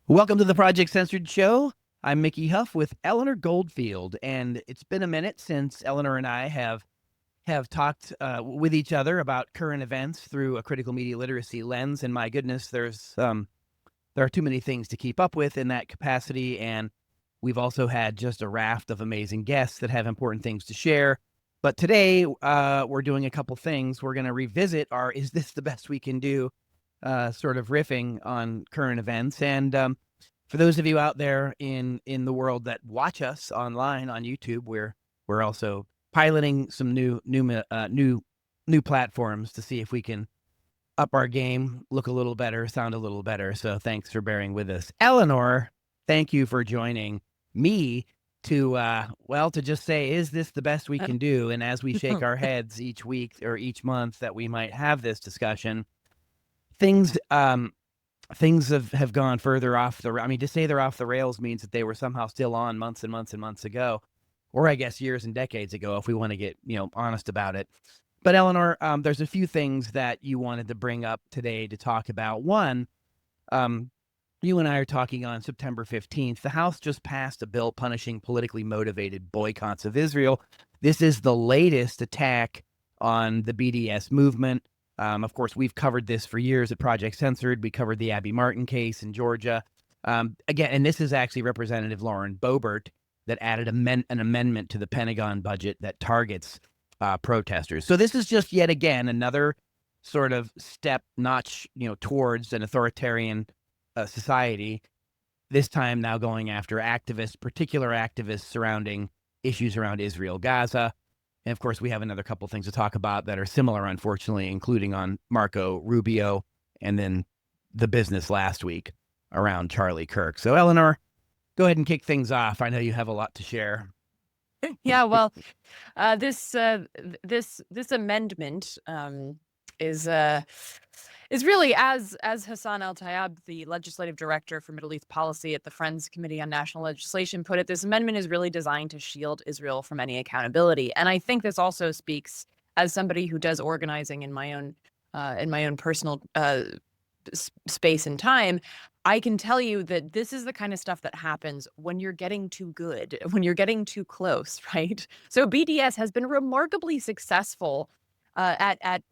Welcome to the Project Censored Show. I'm Mickey Huff with Eleanor Goldfield, and it's been a minute since Eleanor and I have talked with each other about current events through a critical media literacy lens. And my goodness, there are too many things to keep up with in that capacity. And we've also had just a raft of amazing guests that have important things to share. But today we're doing a couple things. We're going to revisit our "Is this the best we can do?" sort of riffing on current events. And for those of you out there in the world that watch us online on YouTube, we're also piloting some new platforms to see if we can up our game, look a little better, sound a little better. So thanks for bearing with us. Eleanor, thank you for joining me to just say, is this the best we can do? And as we shake our heads each week or each month that we might have this discussion, things have gone further off the. I mean, to say they're off the rails means that they were somehow still on months and months and months ago, or I guess years and decades ago, if we want to get honest about it. But Eleanor, there's a few things that you wanted to bring up today to talk about. One, you and I are talking on September 15th. The House just passed a bill punishing politically motivated boycotts of Israel. This is the latest attack on the BDS movement. Of course, we've covered this for years at Project Censored. We covered the Abby Martin case in Georgia. Again, and this is actually Representative Lauren Boebert that added an amendment to the Pentagon budget that targets protesters. So this is just yet again another sort of step notch, towards an authoritarian society. This time now going after particular activists surrounding issues around Israel, Gaza. And of course, we have another couple things to talk about that are similar, unfortunately, including on Marco Rubio and then the business last week around Charlie Kirk. So, Eleanor, go ahead and kick things off. I know you have a lot to share. Yeah, well, this amendment is really, as Hassan Al-Tayyab, the legislative director for Middle East policy at the Friends Committee on National Legislation, put it, this amendment is really designed to shield Israel from any accountability. And I think this also speaks, as somebody who does organizing in my own personal space and time, I can tell you that this is the kind of stuff that happens when you're getting too good, when you're getting too close, right? So BDS has been remarkably successful at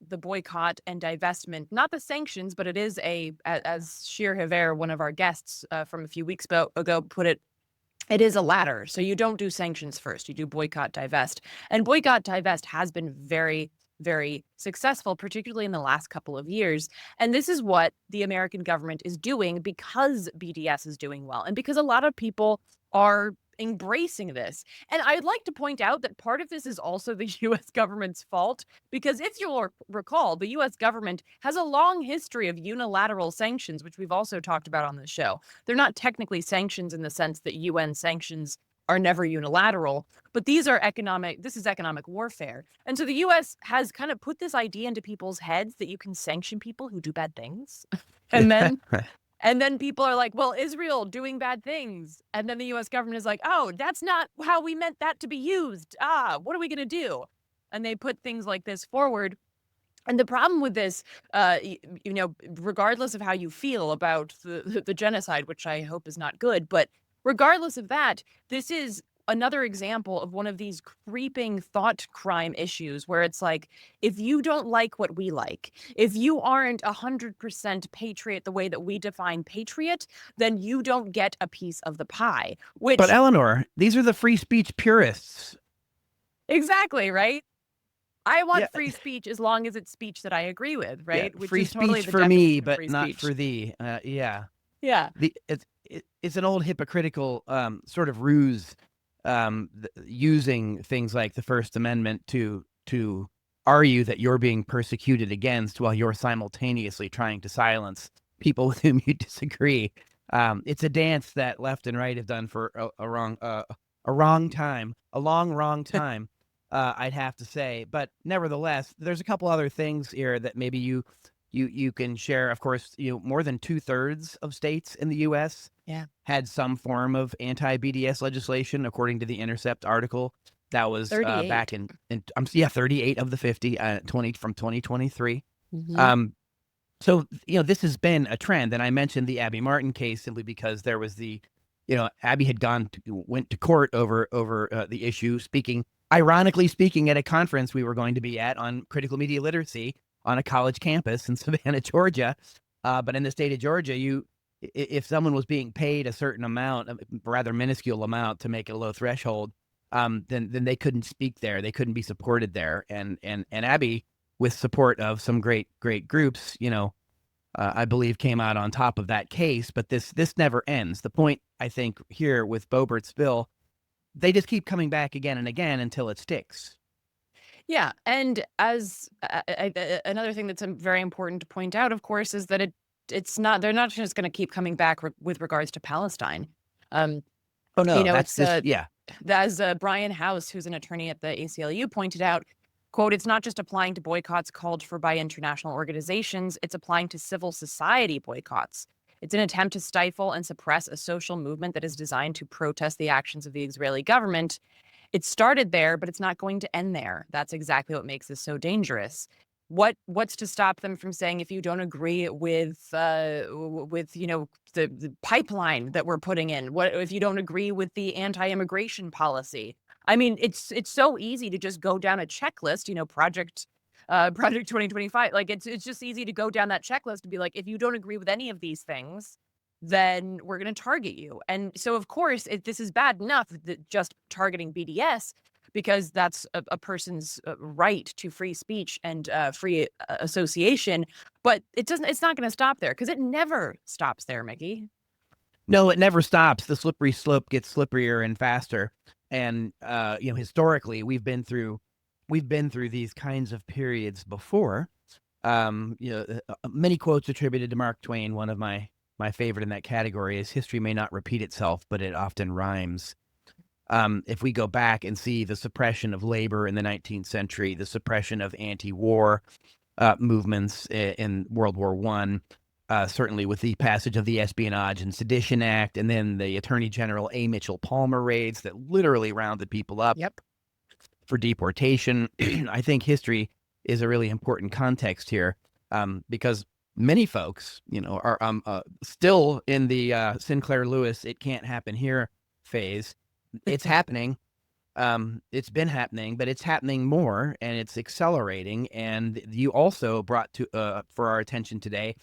the boycott and divestment, not the sanctions, but it is as Shir Haver, one of our guests from a few weeks ago, put it, it is a ladder. So you don't do sanctions first, you do boycott, divest. And boycott, divest has been very, very successful, particularly in the last couple of years. And this is what the American government is doing because BDS is doing well and because a lot of people are embracing this. And I'd like to point out that part of this is also the U.S. government's fault, because if you'll recall, the U.S. government has a long history of unilateral sanctions, which we've also talked about on the show. They're not technically sanctions in the sense that UN sanctions are never unilateral, but this is economic warfare. And so the U.S. has kind of put this idea into people's heads that you can sanction people who do bad things. And then people are like, well, Israel doing bad things. And then the U.S. government is like, oh, that's not how we meant that to be used. What are we going to do? And they put things like this forward. And the problem with this, regardless of how you feel about the genocide, which I hope is not good, but regardless of that, this is another example of one of these creeping thought crime issues where it's like, if you don't like what we like, if you aren't 100% patriot the way that we define patriot, then you don't get a piece of the pie. But Eleanor, these are the free speech purists. Exactly, right? I want free speech as long as it's speech that I agree with, right? Yeah, free speech for me, but not for thee. Yeah. It's an old hypocritical sort of ruse, using things like the First Amendment to argue that you're being persecuted against while you're simultaneously trying to silence people with whom you disagree. It's a dance that left and right have done for a long time, I'd have to say. But nevertheless, there's a couple other things here that maybe you can share. Of course, more than 2/3 of states in the U.S. had some form of anti-BDS legislation, according to the Intercept article that was back in 38 of the 50, from 2023. So, this has been a trend, and I mentioned the Abby Martin case simply because there was Abby had went to court over the issue, ironically speaking, at a conference we were going to be at on critical media literacy on a college campus in Savannah, Georgia. But in the state of Georgia, if someone was being paid a certain amount, a rather minuscule amount, to make it a low threshold, then they couldn't speak there. They couldn't be supported there. And Abby, with support of some great groups, I believe came out on top of that case. But this never ends. The point, I think, here with Boebert's bill, they just keep coming back again and again until it sticks. Yeah, and as another thing that's very important to point out, of course, is that it's not they're not just going to keep coming back with regards to Palestine. Um, Oh no, that's it's this. Yeah, as Brian House, who's an attorney at the ACLU, pointed out, quote, "It's not just applying to boycotts called for by international organizations, it's applying to civil society boycotts. It's an attempt to stifle and suppress a social movement that is designed to protest the actions of the Israeli government. It started there, but it's not going to end there. That's exactly what makes this so dangerous." What's to stop them from saying, if you don't agree with the pipeline that we're putting in, what if you don't agree with the anti-immigration policy? I mean, it's so easy to just go down a checklist, Project 2025. Like it's just easy to go down that checklist and be like, if you don't agree with any of these things, then we're going to target you. And so, of course, this is bad enough that just targeting BDS, because that's a person's right to free speech and free association. But it's not going to stop there, because it never stops there, Mickey. no, it never stops. The slippery slope gets slipperier and faster. And historically, we've been through these kinds of periods before. Many quotes attributed to Mark Twain. One of my favorite in that category is, "History may not repeat itself, but it often rhymes." If we go back and see the suppression of labor in the 19th century, the suppression of anti-war movements in World War I, certainly with the passage of the Espionage and Sedition Act, and then the Attorney General A. Mitchell Palmer raids that literally rounded people up Yep. for deportation. I think history is a really important context here, because many folks, are still in the Sinclair Lewis "it can't happen here" phase. It's happening. It's been happening, but it's happening more, and it's accelerating. And you also brought to for our attention today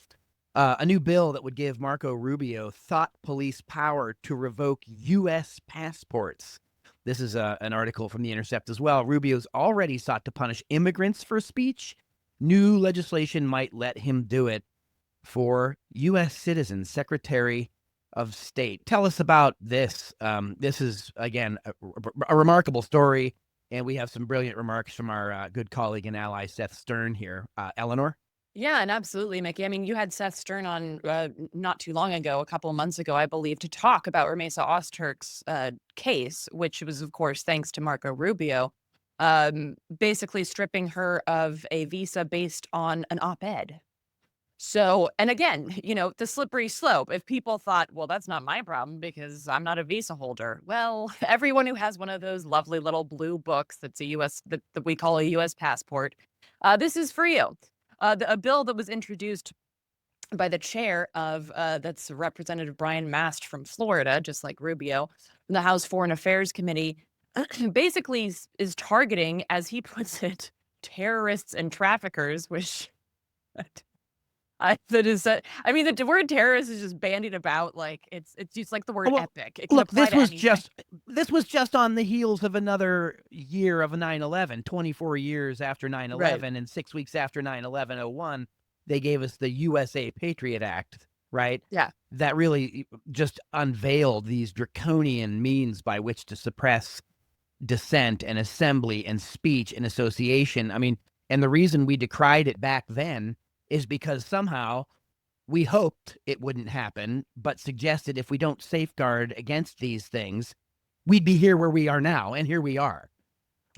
a new bill that would give Marco Rubio thought police power to revoke U.S. passports. This is an article from The Intercept as well. Rubio's already sought to punish immigrants for speech. New legislation might let him do it for U.S. citizens. Secretary of State. Tell us about this. This is, again, a remarkable story, and we have some brilliant remarks from our good colleague and ally, Seth Stern, here. Eleanor? Yeah, and absolutely, Mickey. I mean, you had Seth Stern on not too long ago, a couple of months ago, I believe, to talk about Ramesa Ozturk's case, which was, of course, thanks to Marco Rubio, basically stripping her of a visa based on an op-ed. So, and again, the slippery slope. If people thought, well, that's not my problem because I'm not a visa holder. Well, everyone who has one of those lovely little blue books that's that we call a U.S. passport, this is for you. A bill that was introduced by the chair of that's Representative Brian Mast from Florida, just like Rubio, from the House Foreign Affairs Committee, basically is targeting, as he puts it, terrorists and traffickers, which I mean, the word terrorist is just bandied about like it's just like the word Well, epic. It can look, apply to anything. this was just on the heels of another year of 9/11. 24 years after Right. 9/11 and 6 weeks after 9/11/01, they gave us the USA Patriot Act, right? Yeah. That really just unveiled these draconian means by which to suppress dissent and assembly and speech and association. I mean, and the reason we decried it back then is because somehow we hoped it wouldn't happen, but suggested if we don't safeguard against these things, we'd be here where we are now. And here we are,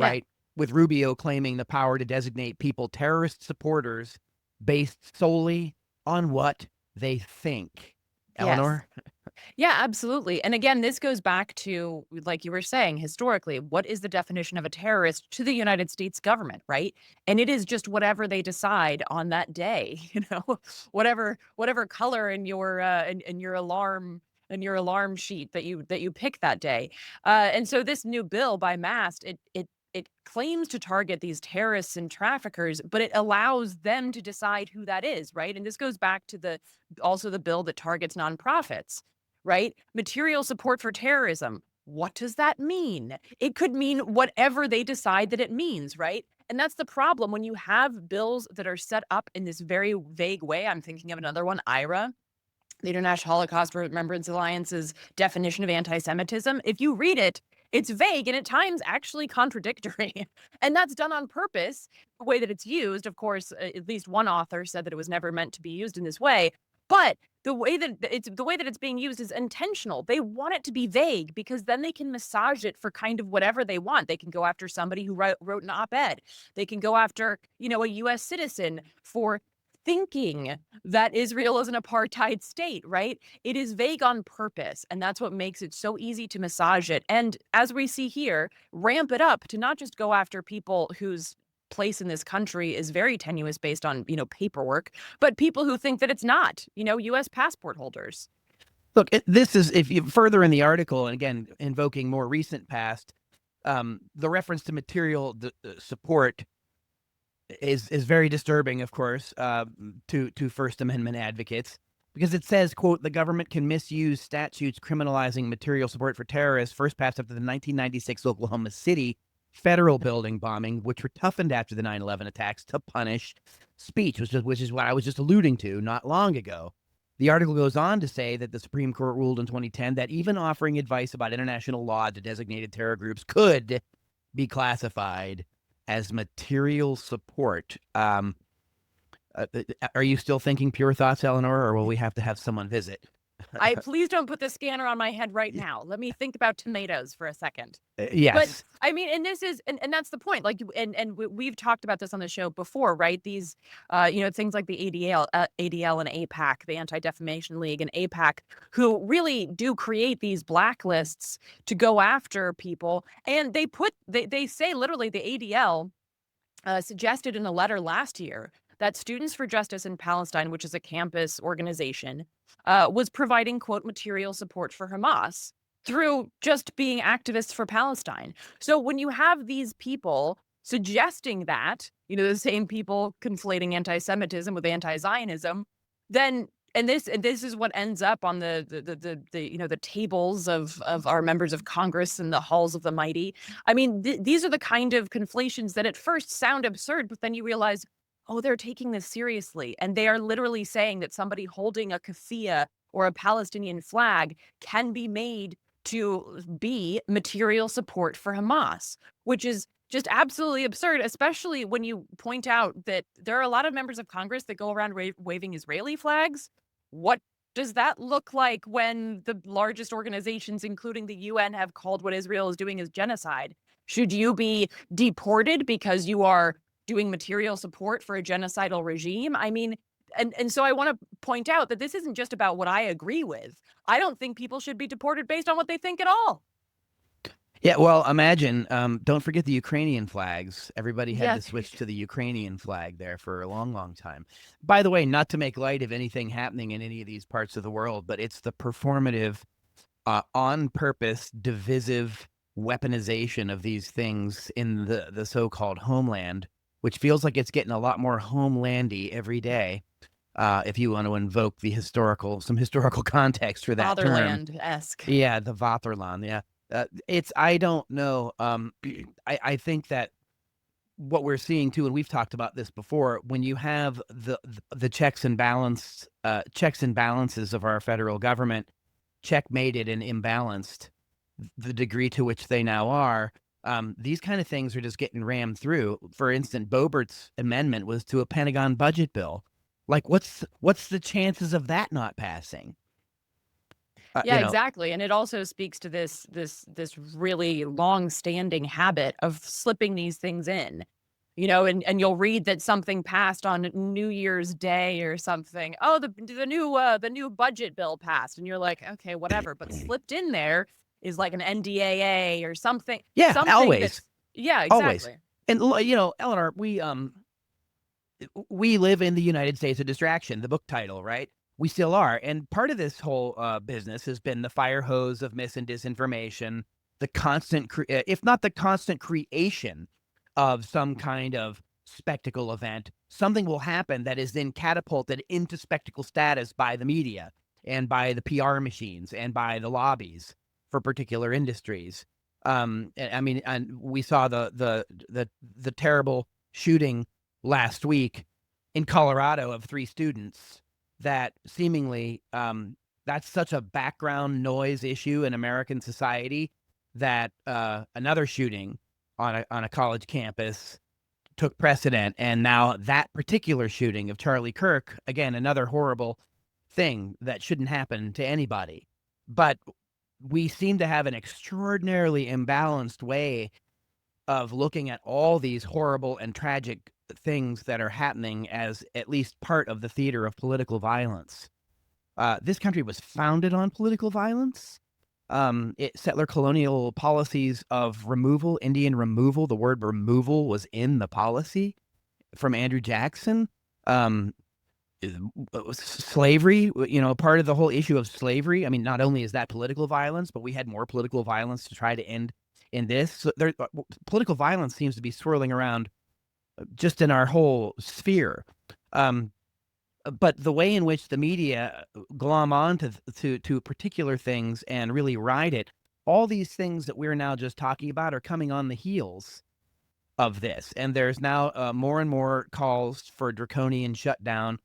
Yeah. right? With Rubio claiming the power to designate people terrorist supporters based solely on what they think. Yes. Eleanor? Yeah, absolutely. And again, this goes back to, like you were saying, historically, what is the definition of a terrorist to the United States government, right? And it is just whatever they decide on that day, whatever color in your alarm sheet that you pick that day. And so this new bill by Mast, it claims to target these terrorists and traffickers, but it allows them to decide who that is, right? And this goes back to the bill that targets nonprofits, right? Material support for terrorism. What does that mean? It could mean whatever they decide that it means, right? And that's the problem when you have bills that are set up in this very vague way. I'm thinking of another one, IRA, the International Holocaust Remembrance Alliance's definition of anti-Semitism. If you read it, it's vague and at times actually contradictory. And that's done on purpose. The way that it's used, of course, at least one author said that it was never meant to be used in this way. But the way that it's being used is intentional. They want it to be vague because then they can massage it for kind of whatever they want. They can go after somebody who wrote an op-ed. They can go after, a US citizen for thinking that Israel is an apartheid state, right? It is vague on purpose, and that's what makes it so easy to massage it. And as we see here, ramp it up to not just go after people whose place in this country is very tenuous based on, paperwork, but people who think that it's not, US passport holders. Look, this is, if you further in the article, and again, invoking more recent past, the reference to material support is very disturbing, of course, to First Amendment advocates, because it says, quote, the government can misuse statutes criminalizing material support for terrorists, first passed after the 1996 Oklahoma City federal building bombing, which were toughened after the 9/11 attacks to punish speech, which is what I was just alluding to not long ago. The article goes on to say that the Supreme Court ruled in 2010 that even offering advice about international law to designated terror groups could be classified as material support. Are you still thinking pure thoughts, Eleanor, or will we have to have someone visit? Please don't put the scanner on my head right now. Let me think about tomatoes for a second. But Yes. I mean, and this is, and that's the point. Like, we've talked about this on the show before, right? These, things like the ADL and APAC, the Anti-Defamation League and APAC, who really do create these blacklists to go after people. And they say literally the ADL suggested in a letter last year that Students for Justice in Palestine, which is a campus organization, was providing, quote, material support for Hamas through just being activists for Palestine. So when you have these people suggesting that, the same people conflating anti-Semitism with anti-Zionism, then and this is what ends up on the tables of our members of Congress and the halls of the mighty. I mean, these are the kind of conflations that at first sound absurd, but then you realize, oh, they're taking this seriously. And they are literally saying that somebody holding a keffiyeh or a Palestinian flag can be made to be material support for Hamas, which is just absolutely absurd, especially when you point out that there are a lot of members of Congress that go around waving Israeli flags. What does that look like when the largest organizations, including the UN, have called what Israel is doing as genocide? Should you be deported because you are doing material support for a genocidal regime? I mean, and so I want to point out that this isn't just about what I agree with. I don't think people should be deported based on what they think at all. Yeah, well, imagine, don't forget the Ukrainian flags. Everybody had to Yes. switch to the Ukrainian flag there for a long, long time. By the way, not to make light of anything happening in any of these parts of the world, but it's the performative, on purpose, divisive weaponization of these things in the so-called homeland, which feels like it's getting a lot more homelandy every day. If you want to invoke some historical context for that term. Fatherland-esque. Yeah, the Vaterland, yeah. I don't know. I think that what we're seeing too, and we've talked about this before, when you have the checks and balances of our federal government checkmated and imbalanced, the degree to which they now are, these kind of things are just getting rammed through. For instance, Boebert's amendment was to a Pentagon budget bill. Like, what's the chances of that not passing? Yeah, exactly. And it also speaks to this really long-standing habit of slipping these things in. and you'll read that something passed on New Year's Day or something. Oh, the new budget bill passed, and you're like, okay, whatever. But slipped in there is like an NDAA or something, Yeah, something always, that's yeah, always. exactly. And Eleanor, we live in the United States of distraction, the book title, right? We still are. And part of this whole business has been the fire hose of mis and disinformation, the constant, if not the constant creation of some kind of spectacle event. Something will happen that is then catapulted into spectacle status by the media and by the PR machines and by the lobbies for particular industries. I mean, and we saw the terrible shooting last week in Colorado of 3 students that seemingly that's such a background noise issue in American society that another shooting on a college campus took precedent, and now that particular shooting of Charlie Kirk, again, another horrible thing that shouldn't happen to anybody. But we seem to have an extraordinarily imbalanced way of looking at all these horrible and tragic things that are happening as at least part of the theater of political violence. This country was founded on political violence. Settler colonial policies of removal, Indian removal, the word removal was in the policy from Andrew Jackson. Slavery, part of the whole issue of slavery. I mean, not only is that political violence, but we had more political violence to try to end in this. So political violence seems to be swirling around just in our whole sphere. But the way in which the media glom on to particular things and really ride it, all these things that we're now just talking about are coming on the heels of this. And there's now more and more calls for draconian shutdown.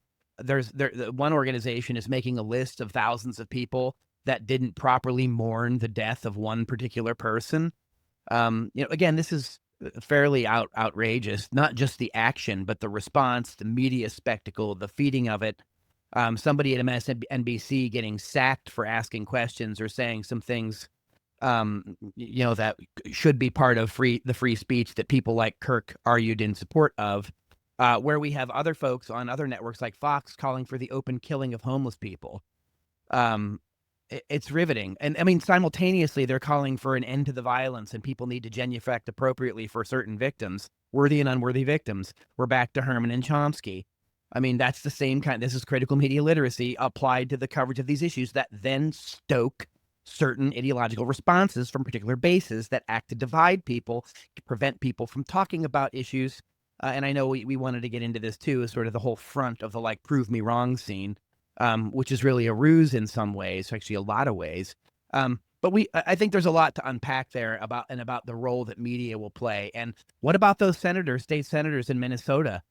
One organization is making a list of thousands of people that didn't properly mourn the death of one particular person. Again, this is fairly outrageous, not just the action, but the response, the media spectacle, the feeding of it. Somebody at MSNBC getting sacked for asking questions or saying some things, that should be part of the free speech that people like Kirk argued in support of, where we have other folks on other networks like Fox calling for the open killing of homeless people. It's riveting. And I mean, simultaneously, they're calling for an end to the violence and people need to genuflect appropriately for certain victims, worthy and unworthy victims. We're back to Herman and Chomsky. I mean, that's the same kind. This is critical media literacy applied to the coverage of these issues that then stoke certain ideological responses from particular bases that act to divide people, to prevent people from talking about issues. And I know we wanted to get into this too, as sort of the whole front of the prove me wrong scene. Which is really a ruse in some ways, actually a lot of ways. But I think there's a lot to unpack there about the role that media will play. And what about those state senators in Minnesota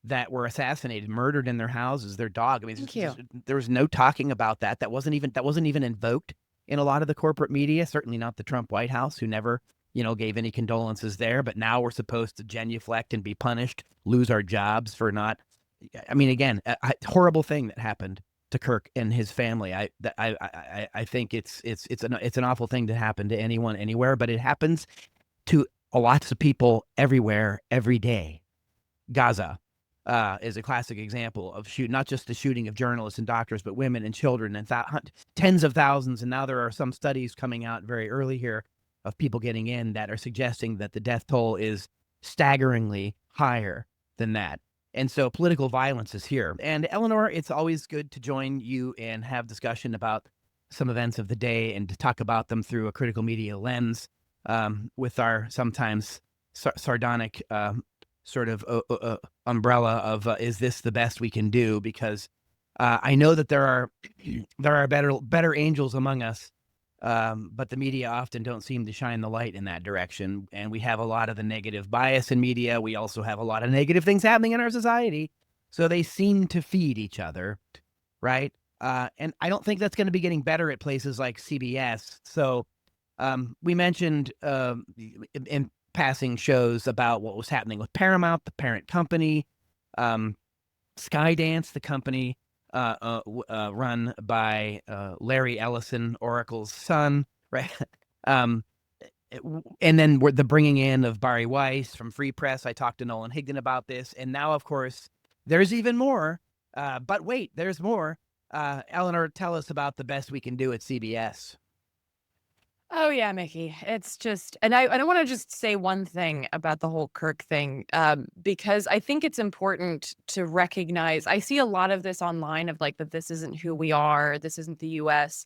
that were assassinated, murdered in their houses, their dog? I mean, Thank you. there was no talking about that. That wasn't even invoked in a lot of the corporate media. Certainly not the Trump White House, who never gave any condolences there. But now we're supposed to genuflect and be punished, lose our jobs for not. I mean, again, a horrible thing that happened to Kirk and his family. I think it's an awful thing to happen to anyone anywhere, but it happens to lots of people everywhere every day. Gaza is a classic example of not just the shooting of journalists and doctors, but women and children and tens of thousands. And now there are some studies coming out very early here of people getting in that are suggesting that the death toll is staggeringly higher than that. And so political violence is here. And Eleanor, it's always good to join you and have discussion about some events of the day and to talk about them through a critical media lens, with our sometimes sardonic sort of umbrella of is this the best we can do? Because I know that there are better angels among us. But the media often don't seem to shine the light in that direction. And we have a lot of the negative bias in media. We also have a lot of negative things happening in our society. So they seem to feed each other, right? And I don't think that's going to be getting better at places like CBS. So we mentioned in passing shows about what was happening with Paramount, the parent company, Skydance, the company run by Larry Ellison, Oracle's son, right? And then the bringing in of Barry Weiss from Free Press. I talked to Nolan Higdon about this, and now, of course, there's even more. But wait, there's more. Eleanor, tell us about the best we can do at CBS. Oh yeah, Mickey. It's just, and I want to just say one thing about the whole Kirk thing, because I think it's important to recognize. I see a lot of this online of like that this isn't who we are, this isn't the U.S.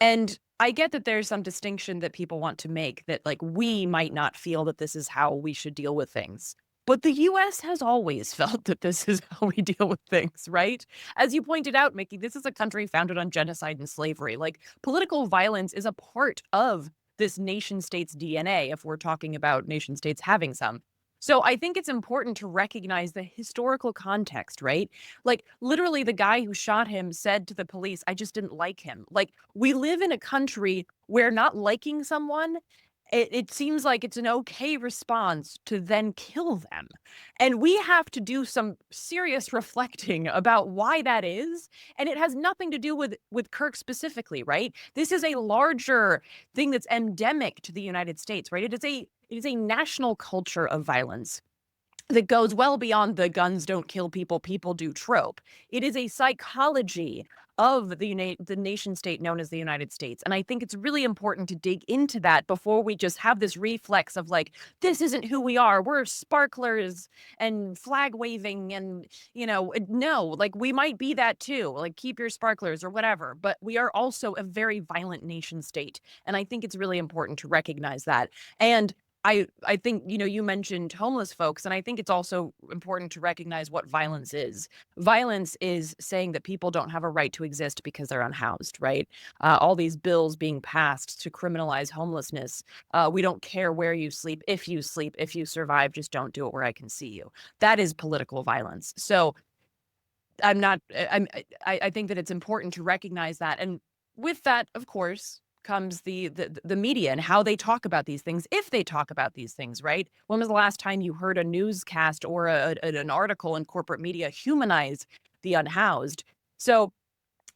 And I get that there's some distinction that people want to make that like we might not feel that this is how we should deal with things. But the US has always felt that this is how we deal with things, right? As you pointed out, Mickey, this is a country founded on genocide and slavery. Like political violence is a part of this nation state's DNA if we're talking about nation states having some. So I think it's important to recognize the historical context, right? Like literally the guy who shot him said to the police, I just didn't like him. Like we live in a country where not liking someone, it seems like it's an okay response to then kill them. And we have to do some serious reflecting about why that is. And it has nothing to do with Kirk specifically, right? This is a larger thing that's endemic to the United States, right? It is a national culture of violence that goes well beyond the guns don't kill people, people do trope. It is a psychology of the nation state known as the United States. And I think it's really important to dig into that before we just have this reflex of like, this isn't who we are. We're sparklers and flag waving and, no, like we might be that too. Like keep your sparklers or whatever. But we are also a very violent nation state. And I think it's really important to recognize that. And I think, you mentioned homeless folks, and I think it's also important to recognize what violence is. Violence is saying that people don't have a right to exist because they're unhoused, right? All these bills being passed to criminalize homelessness. We don't care where you sleep, if you survive, just don't do it where I can see you. That is political violence. So I think that it's important to recognize that. And with that, of course, comes the media and how they talk about these things, if they talk about these things, right? When was the last time you heard a newscast or an article in corporate media humanize the unhoused? So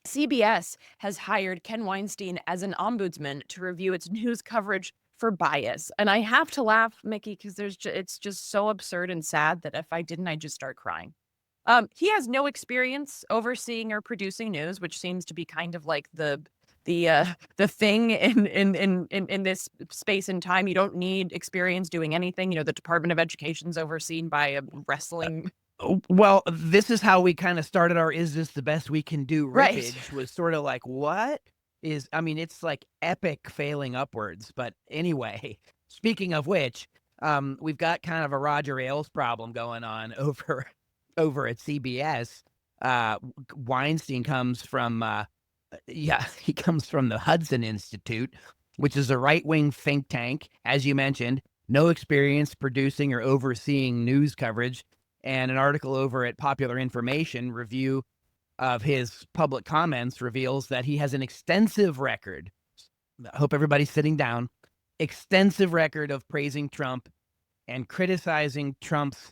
CBS has hired Ken Weinstein as an ombudsman to review its news coverage for bias. And I have to laugh, Mickey, because it's just so absurd and sad that if I didn't, I'd just start crying. He has no experience overseeing or producing news, which seems to be kind of like the thing in this space and time. You don't need experience doing anything. The Department of Education's overseen by a wrestling. Well, this is how we kind of started our "Is this the best we can do?" Right. rippage. Was sort of like, what is? I mean, it's like epic failing upwards. But anyway, speaking of which, we've got kind of a Roger Ailes problem going on over at CBS. Weinstein comes from he comes from the Hudson Institute, which is a right-wing think tank, as you mentioned, no experience producing or overseeing news coverage. And an article over at Popular Information review of his public comments reveals that he has an extensive record. I hope everybody's sitting down. Extensive record of praising Trump and criticizing Trump's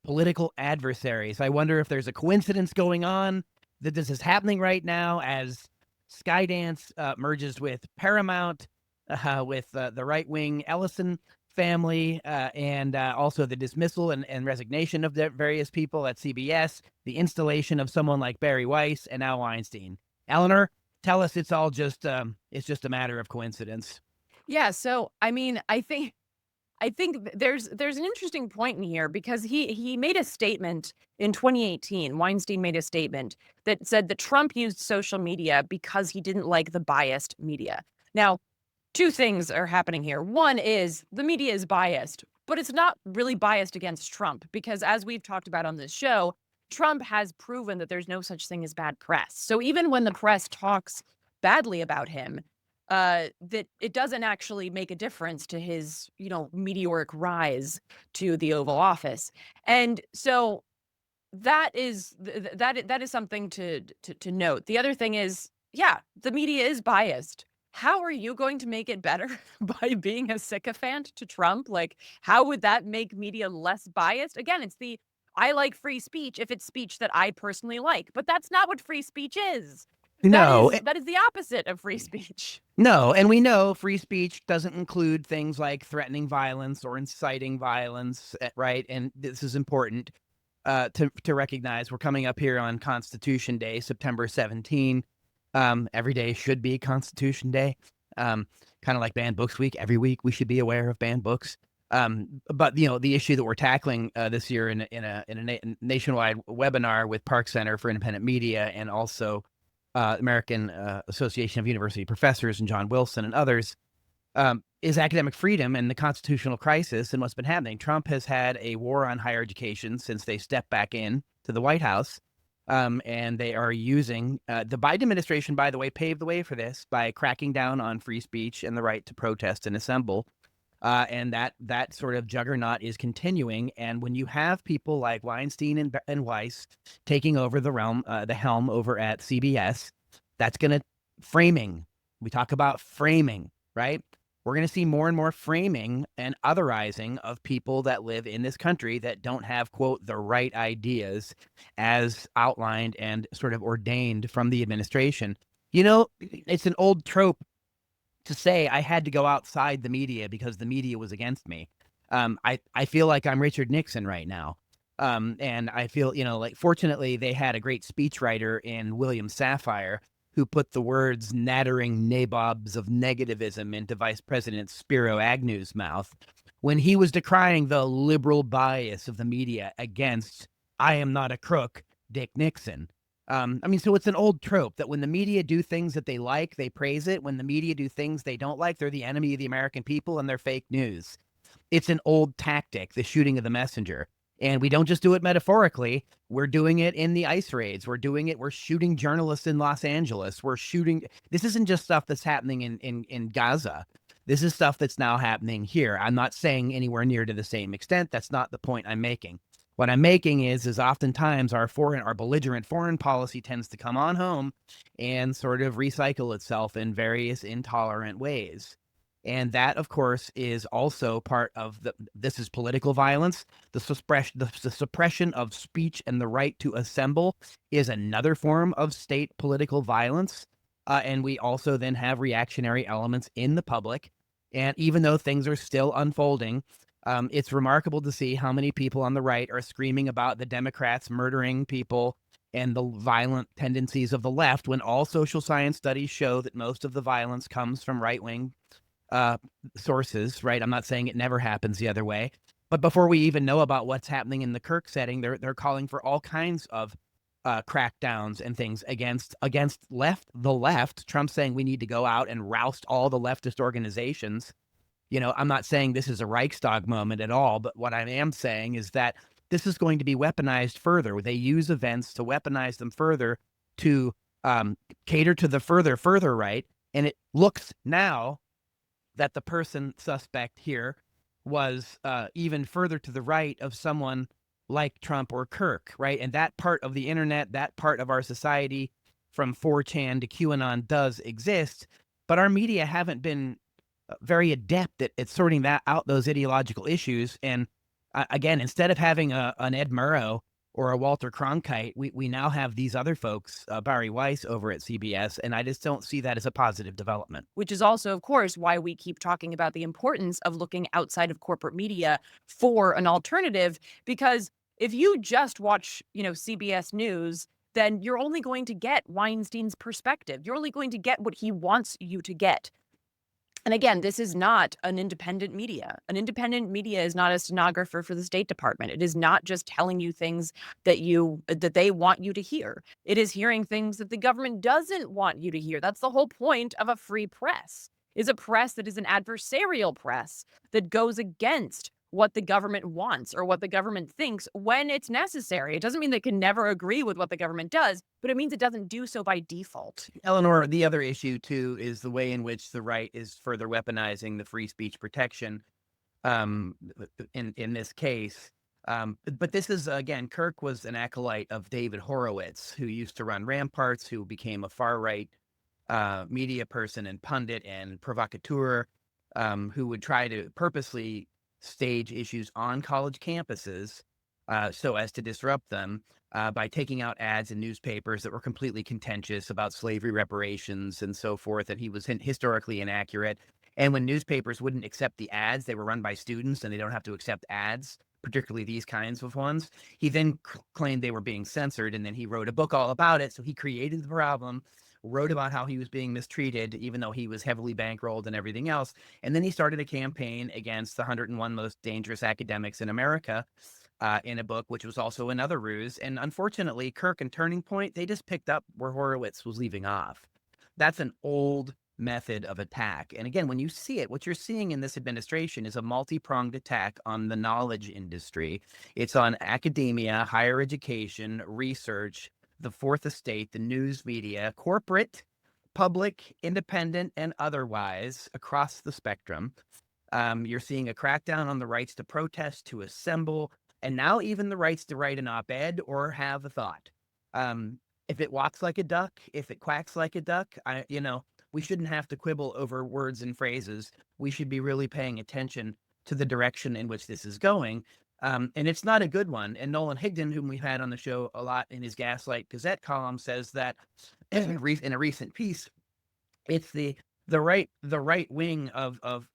political adversaries. I wonder if there's a coincidence going on that this is happening right now as Skydance merges with Paramount, with the right-wing Ellison family, and also the dismissal and resignation of the various people at CBS, the installation of someone like Barry Weiss, and now Weinstein. Eleanor, tell us it's all just it's just a matter of coincidence. Yeah. So I mean, I think there's an interesting point in here because he made a statement in 2018. Weinstein made a statement that said that Trump used social media because he didn't like the biased media. Now, two things are happening here. One is the media is biased, but it's not really biased against Trump because as we've talked about on this show, Trump has proven that there's no such thing as bad press. So even when the press talks badly about him, that it doesn't actually make a difference to his, meteoric rise to the Oval Office. And so that is that is something to note. The other thing is, yeah, the media is biased. How are you going to make it better by being a sycophant to Trump? Like, how would that make media less biased? Again, it's the I like free speech if it's speech that I personally like, but that's not what free speech is. No, that is the opposite of free speech. no, and we know free speech doesn't include things like threatening violence or inciting violence, right? And this is important to recognize. We're coming up here on Constitution Day, September 17. Every day should be Constitution Day. Kind of like Banned Books Week. Every week we should be aware of banned books. But you know, the issue that we're tackling this year in a nationwide webinar with Park Center for Independent Media and also American Association of University Professors and John Wilson and others, is academic freedom and the constitutional crisis and what's been happening. Trump has had a war on higher education since they stepped back in to the White House. And they are using the Biden administration, by the way, paved the way for this by cracking down on free speech and the right to protest and assemble. And that sort of juggernaut is continuing. And when you have people like Weinstein and Weiss taking over the helm over at CBS, that's going to framing. We talk about framing, right? We're going to see more and more framing and otherizing of people that live in this country that don't have, quote, the right ideas as outlined and sort of ordained from the administration. You know, it's an old trope to say I had to go outside the media because the media was against me. I feel like I'm Richard Nixon right now. And I feel, you know, like fortunately they had a great speechwriter in William Safire who put the words nattering nabobs of negativism into Vice President Spiro Agnew's mouth when he was decrying the liberal bias of the media against I am not a crook, Dick Nixon. I mean, so it's an old trope that when the media do things that they like, they praise it. When the media do things they don't like, they're the enemy of the American people and they're fake news. It's an old tactic, the shooting of the messenger. And we don't just do it metaphorically. We're doing it in the ICE raids. We're shooting journalists in Los Angeles. This isn't just stuff that's happening in Gaza. This is stuff that's now happening here. I'm not saying anywhere near to the same extent. That's not the point I'm making. What I'm making is oftentimes our belligerent foreign policy tends to come on home and sort of recycle itself in various intolerant ways. And that, of course, is also part of this is political violence. The suppression of speech and the right to assemble is another form of state political violence. And we also then have reactionary elements in the public. And even though things are still unfolding, it's remarkable to see how many people on the right are screaming about the Democrats murdering people and the violent tendencies of the left when all social science studies show that most of the violence comes from right-wing sources, right? I'm not saying it never happens the other way, but before we even know about what's happening in the Kirk setting, they're calling for all kinds of crackdowns and things against the left. Trump saying we need to go out and roust all the leftist organizations. You know, I'm not saying this is a Reichstag moment at all, but what I am saying is that this is going to be weaponized further. They use events to weaponize them further to cater to the further right. And it looks now that the person suspect here was even further to the right of someone like Trump or Kirk, right? And that part of the internet, that part of our society from 4chan to QAnon does exist, but our media haven't been very adept at sorting out those ideological issues. And again, instead of having an Ed Murrow or a Walter Cronkite, we now have these other folks, Barry Weiss over at CBS, and I just don't see that as a positive development. Which is also, of course, why we keep talking about the importance of looking outside of corporate media for an alternative, because if you just watch, CBS News, then you're only going to get Weinstein's perspective. You're only going to get what he wants you to get. And again, this is not an independent media. An independent media is not a stenographer for the State Department. It is not just telling you things that they want you to hear. It is hearing things that the government doesn't want you to hear. That's the whole point of a free press, is a press that is an adversarial press that goes against what the government wants or what the government thinks when it's necessary. It doesn't mean they can never agree with what the government does, but it means it doesn't do so by default. Eleanor, the other issue, too, is the way in which the right is further weaponizing the free speech protection in this case. But this is, again, Kirk was an acolyte of David Horowitz, who used to run Ramparts, who became a far-right media person and pundit and provocateur, who would try to purposely stage issues on college campuses so as to disrupt them by taking out ads in newspapers that were completely contentious about slavery reparations and so forth, and he was historically inaccurate. And when newspapers wouldn't accept the ads, they were run by students and they don't have to accept ads, particularly these kinds of ones. He then claimed they were being censored, and then he wrote a book all about it. So he created the problem, wrote about how he was being mistreated, even though he was heavily bankrolled and everything else. And then he started a campaign against the 101 most dangerous academics in America in a book, which was also another ruse. And unfortunately, Kirk and Turning Point, they just picked up where Horowitz was leaving off. That's an old method of attack. And again, when you see it, what you're seeing in this administration is a multi-pronged attack on the knowledge industry. It's on academia, higher education, research, the fourth estate, the news media, corporate, public, independent, and otherwise across the spectrum. You're seeing a crackdown on the rights to protest, to assemble, and now even the rights to write an op-ed or have a thought. If it walks like a duck, if it quacks like a duck, we shouldn't have to quibble over words and phrases. We should be really paying attention to the direction in which this is going. And it's not a good one. And Nolan Higdon, whom we've had on the show a lot in his Gaslight Gazette column, says that in a recent piece, it's the right wing of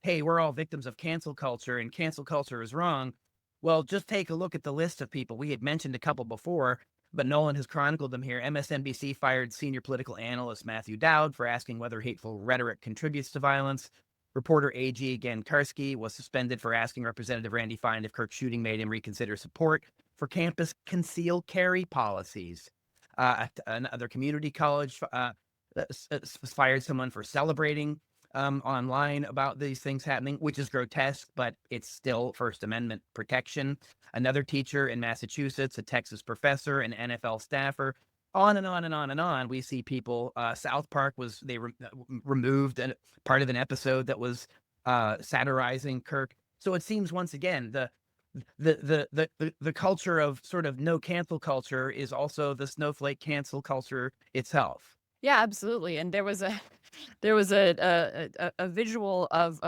hey, we're all victims of cancel culture and cancel culture is wrong. Well, just take a look at the list of people. We had mentioned a couple before, but Nolan has chronicled them here. MSNBC fired senior political analyst Matthew Dowd for asking whether hateful rhetoric contributes to violence. Reporter A.G. Gankarski was suspended for asking Representative Randy Fine if Kirk's shooting made him reconsider support for campus concealed carry policies. Another community college fired someone for celebrating online about these things happening, which is grotesque, but it's still First Amendment protection. Another teacher in Massachusetts, a Texas professor, an NFL staffer, on and on and on and on. We see people. South Park removed part of an episode that was satirizing Kirk. So it seems once again the culture of sort of no cancel culture is also the snowflake cancel culture itself. Yeah, absolutely. And there was a a visual of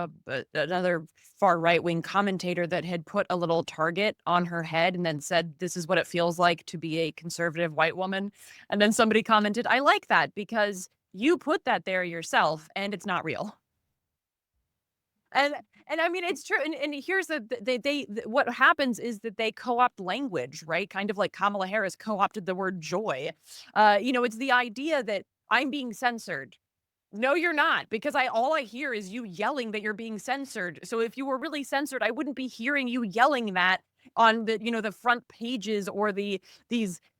another far right wing commentator that had put a little target on her head and then said, "This is what it feels like to be a conservative white woman." And then somebody commented, "I like that because you put that there yourself, and it's not real." And I mean, it's true. And here's what happens is that they co-opt language, right? Kind of like Kamala Harris co-opted the word joy. It's the idea that I'm being censored. No, you're not, because all I hear is you yelling that you're being censored. So if you were really censored, I wouldn't be hearing you yelling that on the front pages or these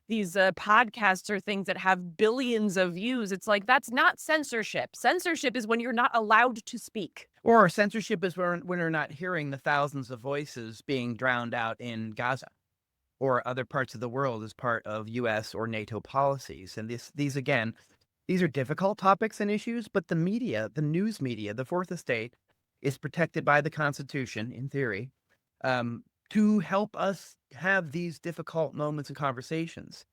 podcasts or things that have billions of views. It's like, that's not censorship. Censorship is when you're not allowed to speak. Or censorship is when we're not hearing the thousands of voices being drowned out in Gaza or other parts of the world as part of U.S. or NATO policies. And these are difficult topics and issues, but the media, the news media, the fourth estate is protected by the Constitution, in theory, to help us have these difficult moments and conversations.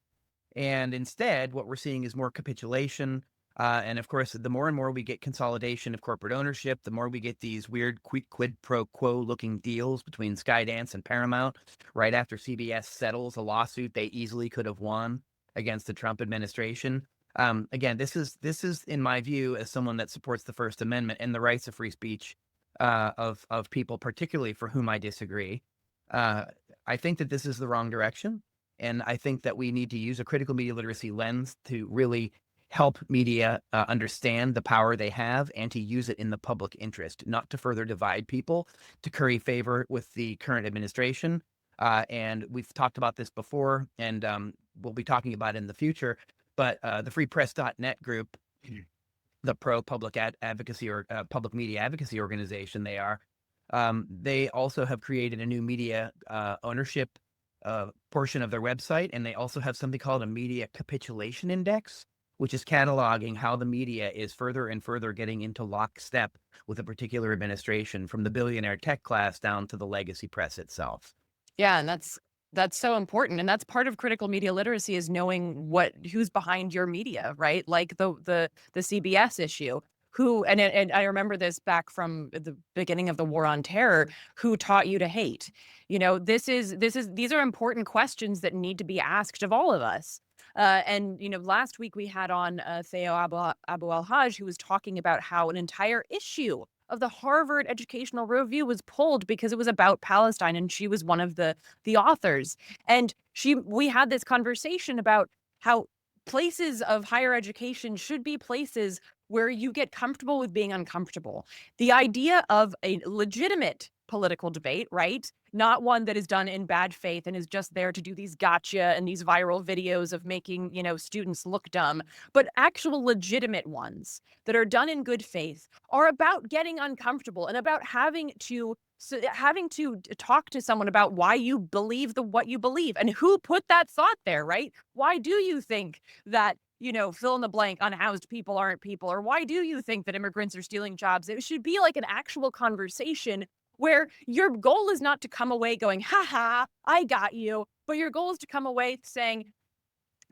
And instead, what we're seeing is more capitulation. And of course, the more and more we get consolidation of corporate ownership, the more we get these weird quid pro quo looking deals between Skydance and Paramount right after CBS settles a lawsuit they easily could have won against the Trump administration. Again, this is in my view, as someone that supports the First Amendment and the rights of free speech of people, particularly for whom I disagree. I think that this is the wrong direction. And I think that we need to use a critical media literacy lens to really help media understand the power they have and to use it in the public interest, not to further divide people, to curry favor with the current administration. And we've talked about this before, and we'll be talking about it in the future. But the freepress.net group, the pro public advocacy or public media advocacy organization they also have created a new media ownership portion of their website. And they also have something called a media capitulation index, which is cataloging how the media is further and further getting into lockstep with a particular administration, from the billionaire tech class down to the legacy press itself. Yeah, and that's so important, and that's part of critical media literacy, is knowing who's behind your media, right? Like the CBS issue. and I remember this back from the beginning of the war on terror, who taught you to hate? These are important questions that need to be asked of all of us. And last week we had on Theo Abu Al-Haj, who was talking about how an entire issue of the Harvard Educational Review was pulled because it was about Palestine, and she was one of the authors. And we had this conversation about how places of higher education should be places where you get comfortable with being uncomfortable. The idea of a legitimate political debate, right? Not one that is done in bad faith and is just there to do these gotcha and these viral videos of making, students look dumb, but actual legitimate ones that are done in good faith are about getting uncomfortable and about having to talk to someone about why you believe what you believe and who put that thought there, right? Why do you think that fill in the blank, unhoused people aren't people? Or why do you think that immigrants are stealing jobs? It should be like an actual conversation where your goal is not to come away going, ha ha, I got you. But your goal is to come away saying,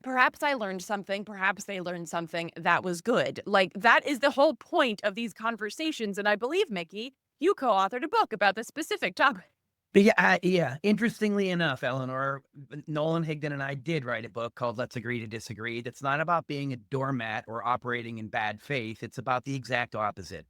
perhaps I learned something, perhaps they learned something that was good. Like, that is the whole point of these conversations. And I believe, Mickey, you co-authored a book about this specific topic. But yeah. Interestingly enough, Eleanor, Nolan Higdon and I did write a book called Let's Agree to Disagree. That's not about being a doormat or operating in bad faith. It's about the exact opposite.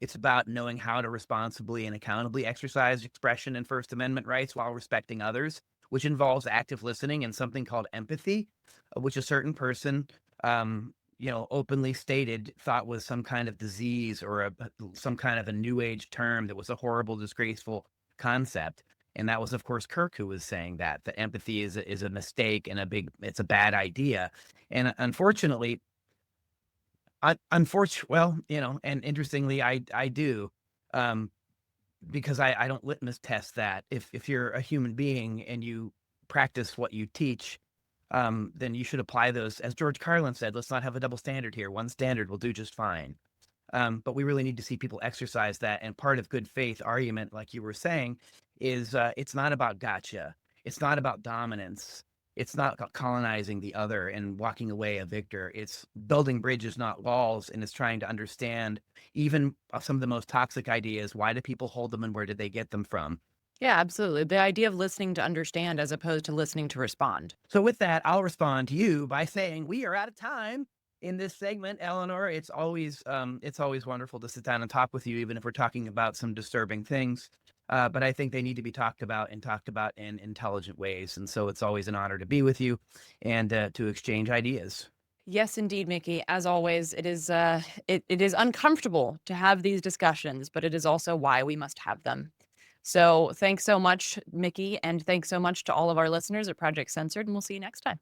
It's about knowing how to responsibly and accountably exercise expression and First Amendment rights while respecting others, which involves active listening and something called empathy, which a certain person, openly stated thought was some kind of disease or some kind of a new age term that was a horrible, disgraceful concept. And that was, of course, Kirk who was saying that empathy is a mistake and it's a bad idea. And unfortunately, and interestingly, I do, um, because I don't litmus test that. If you're a human being and you practice what you teach, then you should apply those. As George Carlin said, let's not have a double standard here. One standard will do just fine. But we really need to see people exercise that. And part of good faith argument, like you were saying, is it's not about gotcha. It's not about dominance. It's not colonizing the other and walking away a victor. It's building bridges, not walls, and it's trying to understand even some of the most toxic ideas. Why do people hold them, and where did they get them from? Yeah, absolutely. The idea of listening to understand as opposed to listening to respond. So with that, I'll respond to you by saying we are out of time in this segment, Eleanor. It's always wonderful to sit down and talk with you, even if we're talking about some disturbing things. But I think they need to be talked about in intelligent ways. And so it's always an honor to be with you and to exchange ideas. Yes, indeed, Mickey. As always, it is uncomfortable to have these discussions, but it is also why we must have them. So thanks so much, Mickey, and thanks so much to all of our listeners at Project Censored, and we'll see you next time.